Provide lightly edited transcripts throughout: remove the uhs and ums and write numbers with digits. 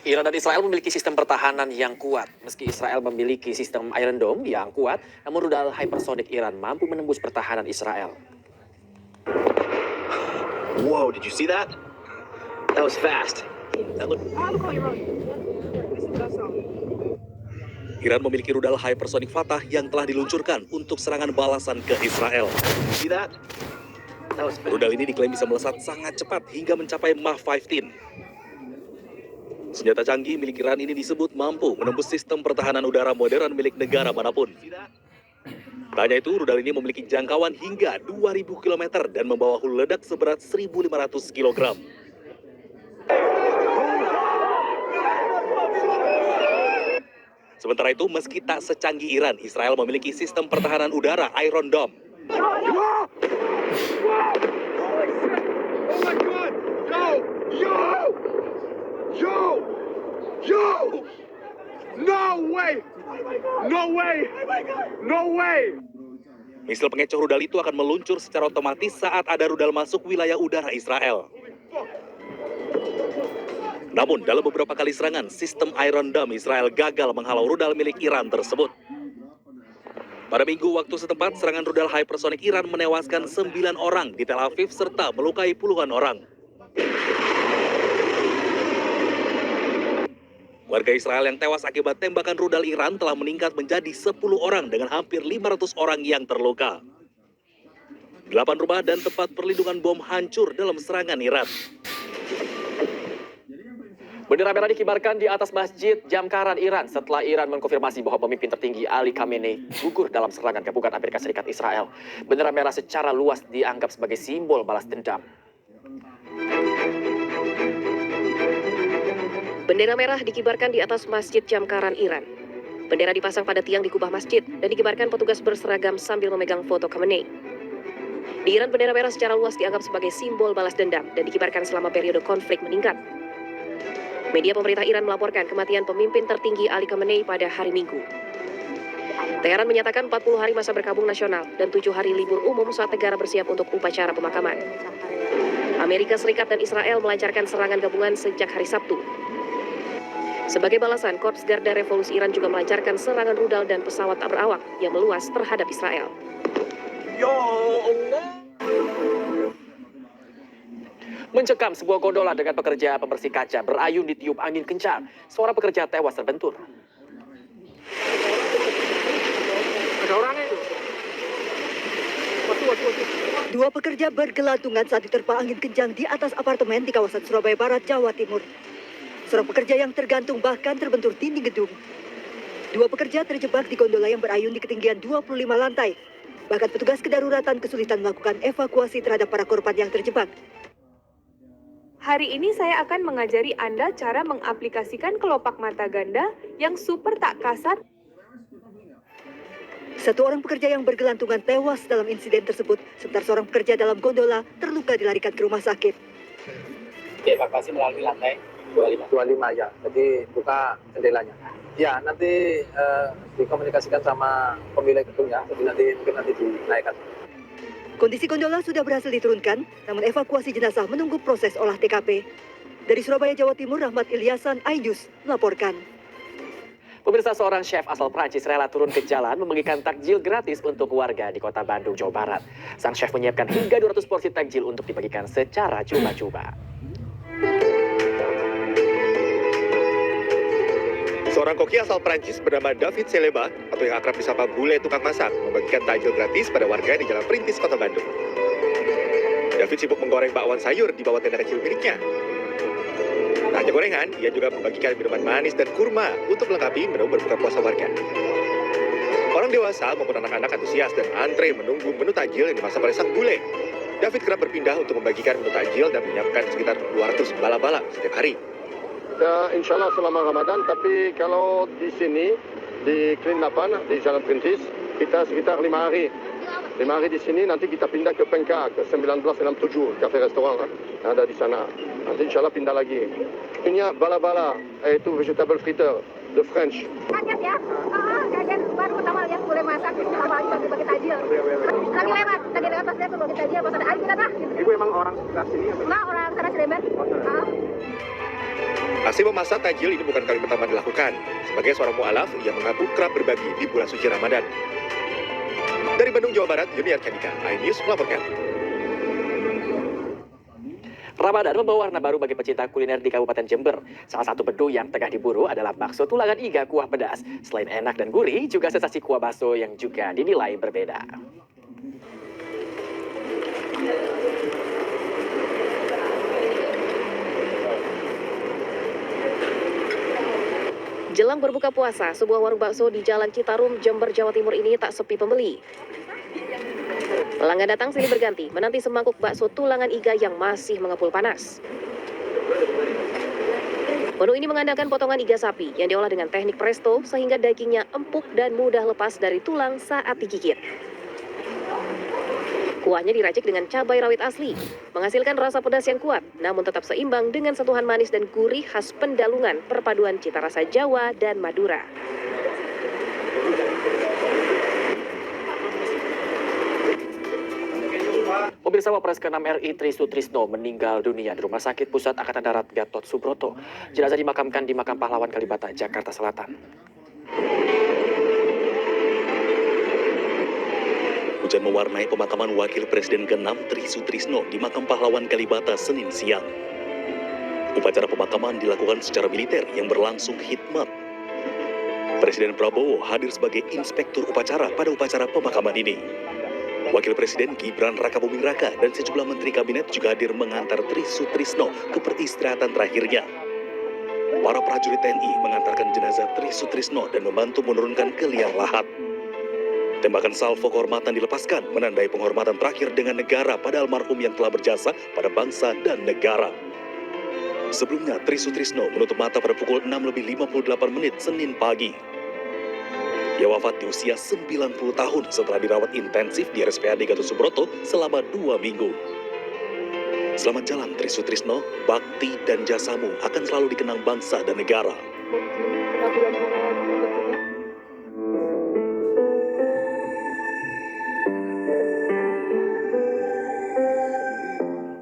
Iran dan Israel memiliki sistem pertahanan yang kuat. Meski Israel memiliki sistem Iron Dome yang kuat, namun rudal hypersonic Iran mampu menembus pertahanan Israel. Whoa, did you see that? That was fast. Iran memiliki rudal hypersonic Fatah yang telah diluncurkan untuk serangan balasan ke Israel. See that? That was fast. Rudal ini diklaim bisa melesat sangat cepat hingga mencapai Mach 15. Senjata canggih milik Iran ini disebut mampu menembus sistem pertahanan udara modern milik negara manapun. Tak hanya itu, rudal ini memiliki jangkauan hingga 2.000 km dan membawa hulu ledak seberat 1.500 kg. Sementara itu, meski tak secanggih Iran, Israel memiliki sistem pertahanan udara Iron Dome. Oh my God! Yo! No way! Misil pengecoh rudal itu akan meluncur secara otomatis saat ada rudal masuk wilayah udara Israel. Namun, dalam beberapa kali serangan, sistem Iron Dome Israel gagal menghalau rudal milik Iran tersebut. Pada minggu waktu setempat, serangan rudal hypersonic Iran menewaskan 9 orang di Tel Aviv serta melukai puluhan orang. Warga Israel yang tewas akibat tembakan rudal Iran telah meningkat menjadi 10 orang dengan hampir 500 orang yang terluka. 8 rumah dan tempat perlindungan bom hancur dalam serangan Iran. Bendera merah dikibarkan di atas Masjid Jamkaran Iran setelah Iran mengkonfirmasi bahwa pemimpin tertinggi Ali Khamenei gugur dalam serangan gabungan Amerika Serikat Israel. Bendera merah secara luas dianggap sebagai simbol balas dendam. Bendera merah dikibarkan di atas Masjid Jamkaran Iran. Bendera dipasang pada tiang di kubah masjid dan dikibarkan petugas berseragam sambil memegang foto Khamenei. Di Iran, bendera merah secara luas dianggap sebagai simbol balas dendam dan dikibarkan selama periode konflik meningkat. Media pemerintah Iran melaporkan kematian pemimpin tertinggi Ali Khamenei pada hari Minggu. Teheran menyatakan 40 hari masa berkabung nasional dan 7 hari libur umum saat negara bersiap untuk upacara pemakaman. Amerika Serikat dan Israel melancarkan serangan gabungan sejak hari Sabtu. Sebagai balasan, Korps Garda Revolusi Iran juga melancarkan serangan rudal dan pesawat tak berawak yang meluas terhadap Israel. Ya Allah! Mencekam sebuah gondola dengan pekerja pembersih kaca berayun ditiup angin kencang. Seorang pekerja tewas terbentur. Ada orangnya itu. Dua pekerja bergelantungan saat diterpa angin kencang di atas apartemen di kawasan Surabaya Barat, Jawa Timur. Seorang pekerja yang tergantung bahkan terbentur dinding gedung. Dua pekerja terjebak di gondola yang berayun di ketinggian 25 lantai. Bahkan petugas kedaruratan kesulitan melakukan evakuasi terhadap para korban yang terjebak. Hari ini saya akan mengajari Anda cara mengaplikasikan kelopak mata ganda yang super tak kasat. Satu orang pekerja yang bergelantungan tewas dalam insiden tersebut, sementara seorang pekerja dalam gondola terluka dilarikan ke rumah sakit. Dievakuasi melalui lantai 25 ya, jadi buka jendelanya. Ya, nanti dikomunikasikan sama pemilik gedungnya, jadi mungkin nanti dinaikkan. Kondisi gondola sudah berhasil diturunkan, namun evakuasi jenazah menunggu proses olah TKP. Dari Surabaya, Jawa Timur, Rahmat Ilyasan, iNews melaporkan. Pemirsa, seorang chef asal Prancis rela turun ke jalan membagikan takjil gratis untuk warga di kota Bandung, Jawa Barat. Sang chef menyiapkan hingga 200 porsi takjil untuk dibagikan secara cuma-cuma. Seorang koki asal Prancis bernama David Seleba, atau yang akrab disapa Bule tukang masak, membagikan takjil gratis pada warga di Jalan Perintis, Kota Bandung. David sibuk menggoreng bakwan sayur di bawah tenda kecil miliknya. Tak hanya gorengan, ia juga membagikan minuman manis dan kurma untuk melengkapi menu berbuka puasa warga. Orang dewasa maupun anak-anak antusias dan antre menunggu menu takjil yang dimasak oleh sang bule. David kerap berpindah untuk membagikan menu takjil dan menyiapkan sekitar 200 bala-bala setiap hari. Ya, insya Allah selama Ramadan, tapi kalau di sini, di Klin 8, di Jalan Perintis, kita sekitar 5 hari. 5 hari di sini, nanti kita pindah ke Penka, ke 1967, kafe restoran yang ada di sana. Nanti insya Allah pindah lagi. Punya bala-bala, yaitu vegetable fritter, the French. Kaget ya, kaget baru pertama lihat boleh masak, selama lagi bagi-bagi tajil. Lagi lewat pas lihat bagi tajil, pas ada air kita dah. Ibu emang orang sekitar sini? Enggak, orang sana Sleman. Aksi memasak tajil ini bukan kali pertama dilakukan. Sebagai seorang mu'alaf, ia mengaku kerap berbagi di bulan suci Ramadan. Dari Bandung, Jawa Barat, Yuni Arcandika, iNews melaporkan. Ramadan membawa warna baru bagi pecinta kuliner di Kabupaten Jember. Salah satu menu yang tengah diburu adalah bakso tulangan iga kuah pedas. Selain enak dan gurih, juga sensasi kuah bakso yang juga dinilai berbeda. Jelang berbuka puasa, sebuah warung bakso di Jalan Citarum, Jember, Jawa Timur ini tak sepi pembeli. Pelanggan datang silih berganti, menanti semangkuk bakso tulangan iga yang masih mengepul panas. Menu ini mengandalkan potongan iga sapi yang diolah dengan teknik presto sehingga dagingnya empuk dan mudah lepas dari tulang saat digigit. Kuahnya diracik dengan cabai rawit asli, menghasilkan rasa pedas yang kuat, namun tetap seimbang dengan sentuhan manis dan gurih khas Pendalungan, perpaduan cita rasa Jawa dan Madura. Pemirsa, Wapres ke-6 RI Tri Sutrisno meninggal dunia di Rumah Sakit Pusat Angkatan Darat Gatot Subroto. Jenazah dimakamkan di Makam Pahlawan Kalibata, Jakarta Selatan. Hujan mewarnai pemakaman Wakil Presiden ke-6 Tri Sutrisno di Makam Pahlawan Kalibata Senin siang. Upacara pemakaman dilakukan secara militer yang berlangsung khidmat. Presiden Prabowo hadir sebagai inspektur upacara pada upacara pemakaman ini. Wakil Presiden Gibran Rakabuming Raka dan sejumlah menteri kabinet juga hadir mengantar Tri Sutrisno ke peristirahatan terakhirnya. Para prajurit TNI mengantarkan jenazah Tri Sutrisno dan membantu menurunkan ke liang lahat. Tembakan salvo kehormatan dilepaskan, menandai penghormatan terakhir dengan negara pada almarhum yang telah berjasa pada bangsa dan negara. Sebelumnya, Tri Sutrisno menutup mata pada pukul 6:58 Senin pagi. Ia wafat di usia 90 tahun setelah dirawat intensif di RSPAD Gatot Subroto selama 2 minggu. Selamat jalan Tri Sutrisno, bakti dan jasamu akan selalu dikenang bangsa dan negara.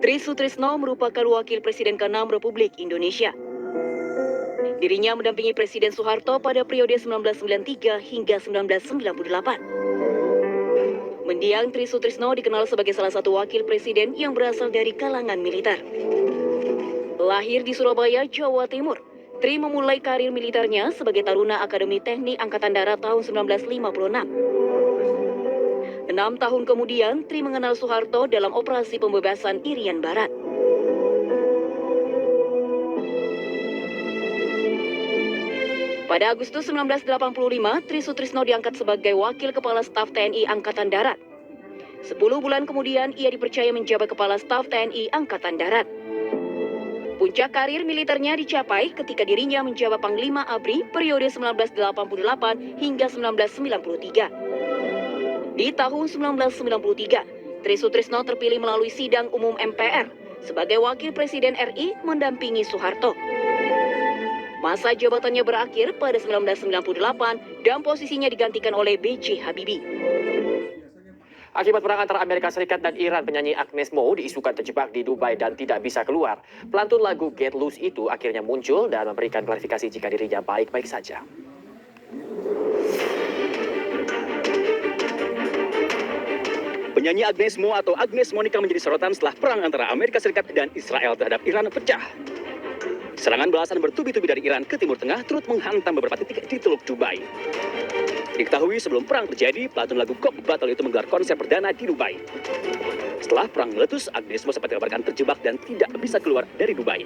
Tri Sutrisno merupakan Wakil Presiden ke-6 Republik Indonesia. Dirinya mendampingi Presiden Soeharto pada periode 1993 hingga 1998. Mendiang Tri Sutrisno dikenal sebagai salah satu wakil presiden yang berasal dari kalangan militer. Lahir di Surabaya, Jawa Timur, Tri memulai karir militernya sebagai taruna Akademi Teknik Angkatan Darat tahun 1956. 6 tahun kemudian, Tri mengenal Soeharto dalam operasi pembebasan Irian Barat. Pada Agustus 1985, Tri Sutrisno diangkat sebagai Wakil Kepala Staf TNI Angkatan Darat. 10 bulan kemudian, ia dipercaya menjabat Kepala Staf TNI Angkatan Darat. Puncak karir militernya dicapai ketika dirinya menjabat Panglima ABRI periode 1988 hingga 1993. Di tahun 1993, Tri Sutrisno terpilih melalui sidang umum MPR sebagai Wakil Presiden RI mendampingi Soeharto. Masa jabatannya berakhir pada 1998 dan posisinya digantikan oleh B.J. Habibie. Akibat perang antara Amerika Serikat dan Iran, penyanyi Agnes Mo diisukan terjebak di Dubai dan tidak bisa keluar. Pelantun lagu Get Loose itu akhirnya muncul dan memberikan klarifikasi jika dirinya baik-baik saja. Penyanyi Agnes Mo atau Agnes Monica menjadi sorotan setelah perang antara Amerika Serikat dan Israel terhadap Iran pecah. Serangan belasan bertubi-tubi dari Iran ke Timur Tengah turut menghantam beberapa titik di Teluk Dubai. Diketahui sebelum perang terjadi, pelantun lagu Cock Battle itu menggelar konser perdana di Dubai. Setelah perang meletus, Agnes Mo sempat dikabarkan terjebak dan tidak bisa keluar dari Dubai.